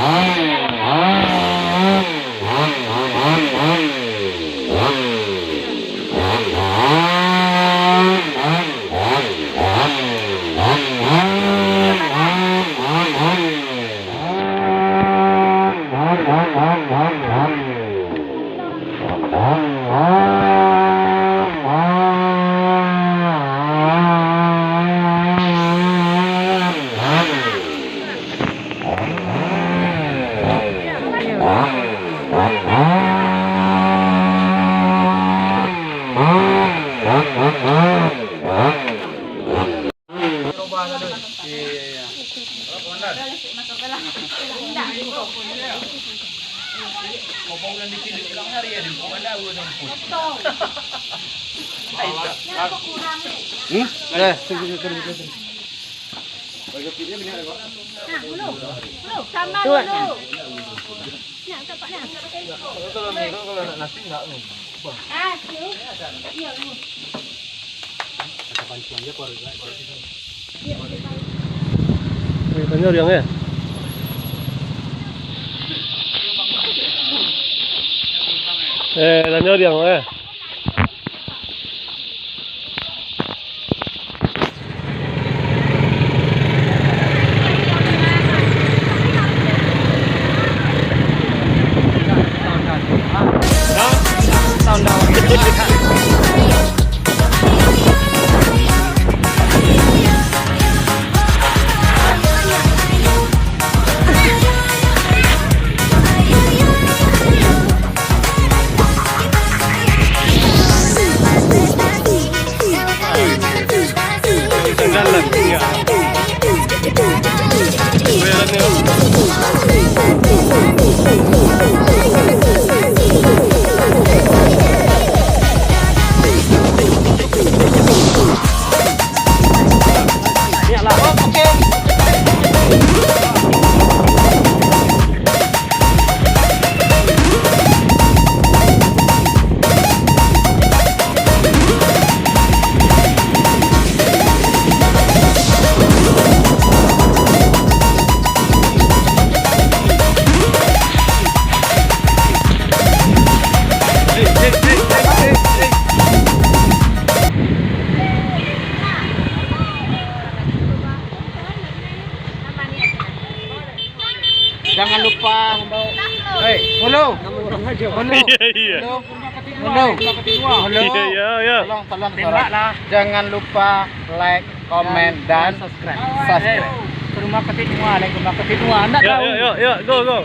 Banyak yang ya. Banyak yang ya. Jangan lupa halo. Jangan lupa like, comment dan subscribe. Ke rumah ketinua, like rumah ketinua. Anda tahu? Yuk, go.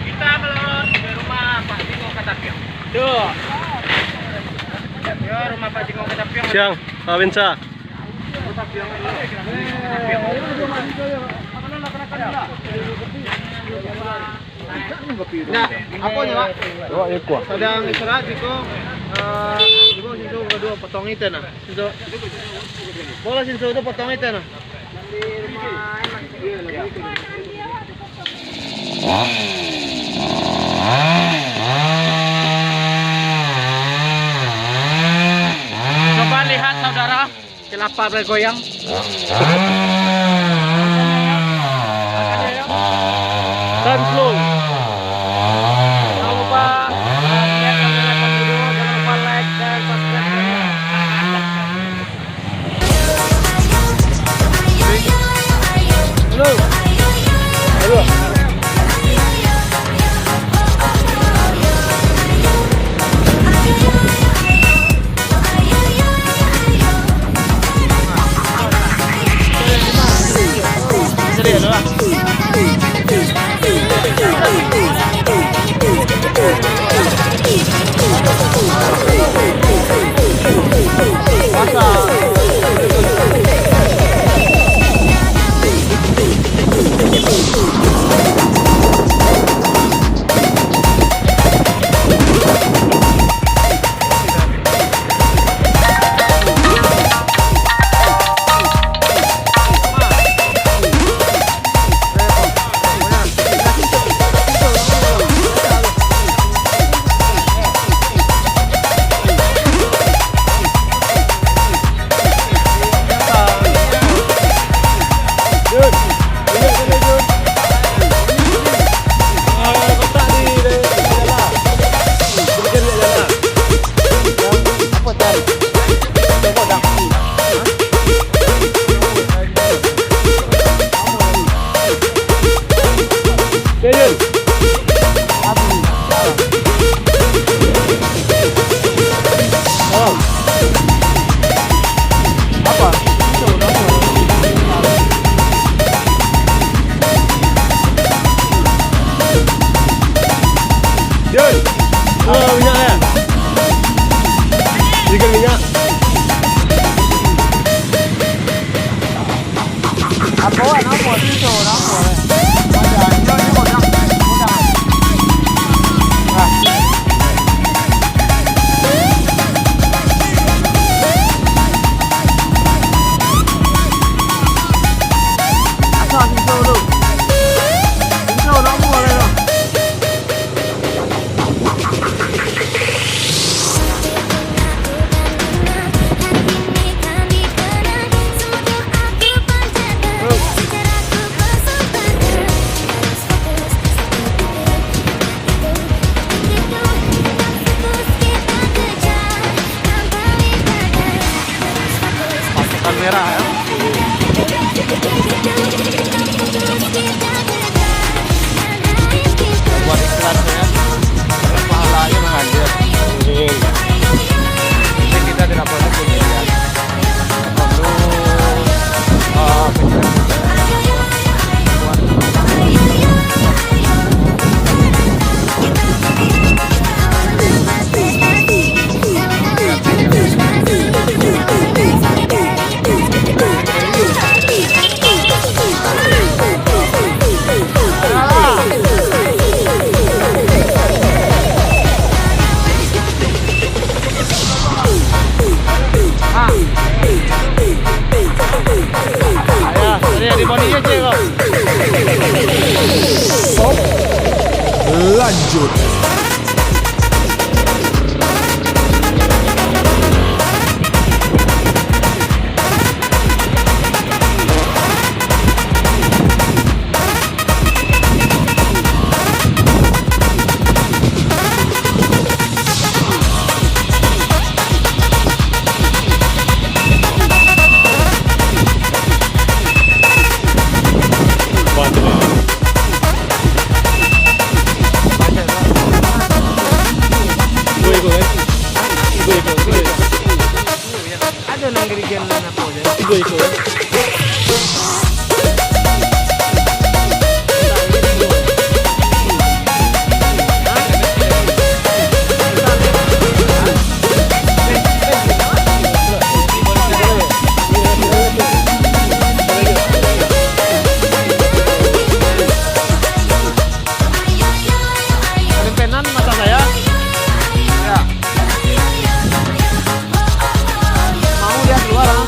Kita belum ke rumah Pak Jingo Katapiong. Tuh. Ya, rumah Pak Jingo Katapiong. Siang, Pak Winsa. Nah, apa nya, Pak? Sedang istirahat Jiko. Jiko sinso kedua potong itu nah. Sinso. Bola sinso itu potong itu nah. Coba lihat saudara, kelapa bergoyang. Dan slow. Jangan lupa lihat kamera video, jangan lupa like dan subscribe. Halo. Jadi, Bawa nomor itu nomor. Udah, ini udah. Asal itu dulu. Itu nomor itu. Kamera ya. Buat iklannya, pahalanya mengalir. Jadi kita tidak perlu penjelasan. Lanjut. Ada nang gereja mana po deh. Igo. Penan mata saya. Ya. Mau dia keluar ah.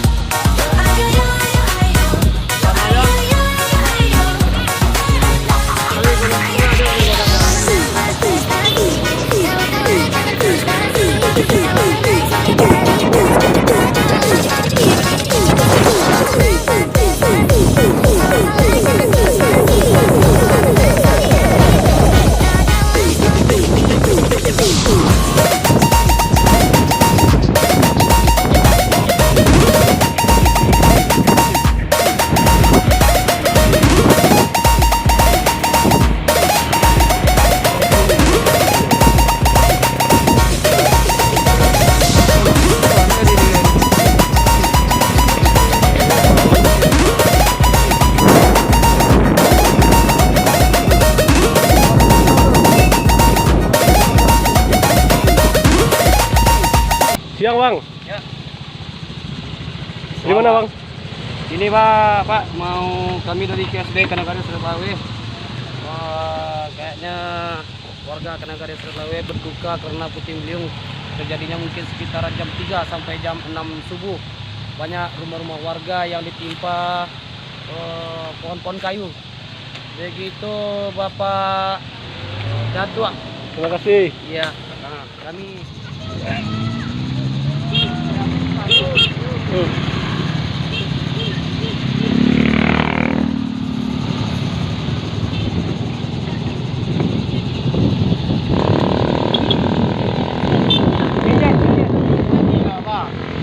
Siang bang. Ya. Di mana bang? Ini Pak, mau kami dari KSB Kanagaria Serlawe. Kayaknya warga Kanagaria Serlawe berduka karena puting beliung terjadinya mungkin sekitaran jam 3 sampai jam 6 subuh. Banyak rumah-rumah warga yang ditimpa pohon-pohon kayu. Begitu Bapak Datua. Terima kasih. Iya, kami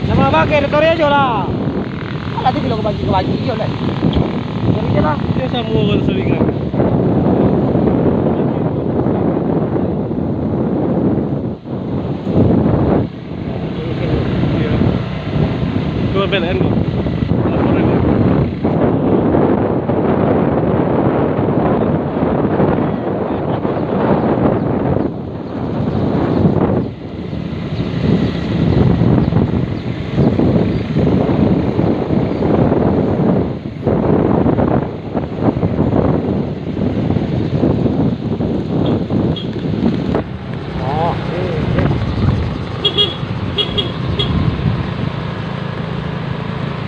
Nama apa teritori aja lah. Nanti bilo kebagi ya lah. Jadi aja lah. Dia sama orang selingan. Dua BLN kok. Laporan kok.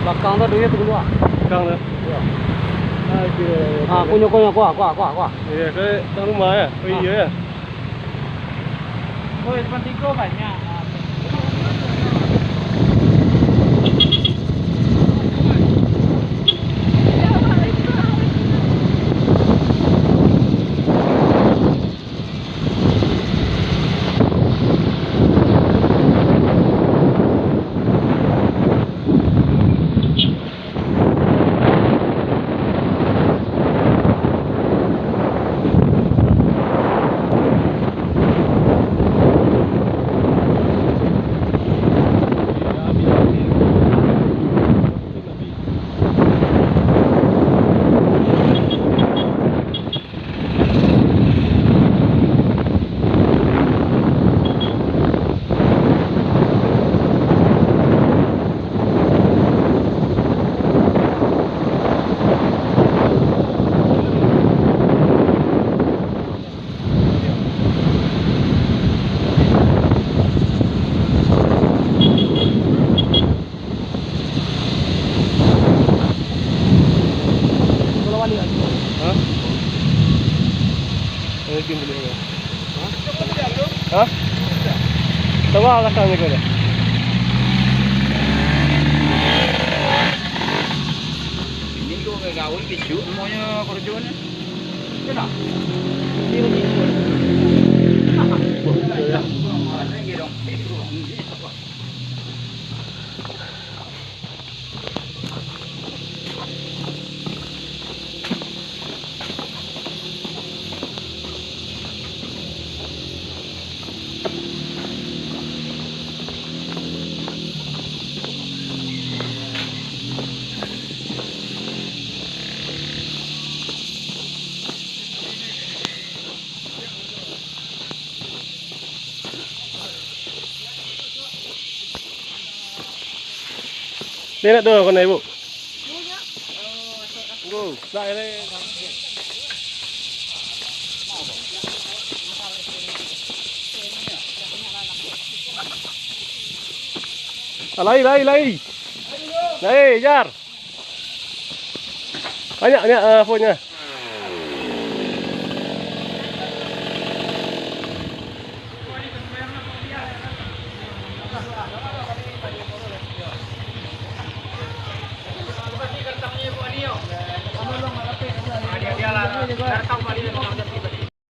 Belakang tuh duit dulu ah. Kang tuh. Ah, kunyuk kuah. Iya, ke tang rumah ya. Oh iya ya. Oh, depan tiga banyak. Hah? Ini kim beli apa? Hah? Coba belakangnya kau deh. Ini gua kayak gaul gitu, semuanya kerjanya. Kenapa? Dia nak tu kena ibu. Go, sai đây. Lari. Lari, jar. Banyak ni phone-nya. Dia lah.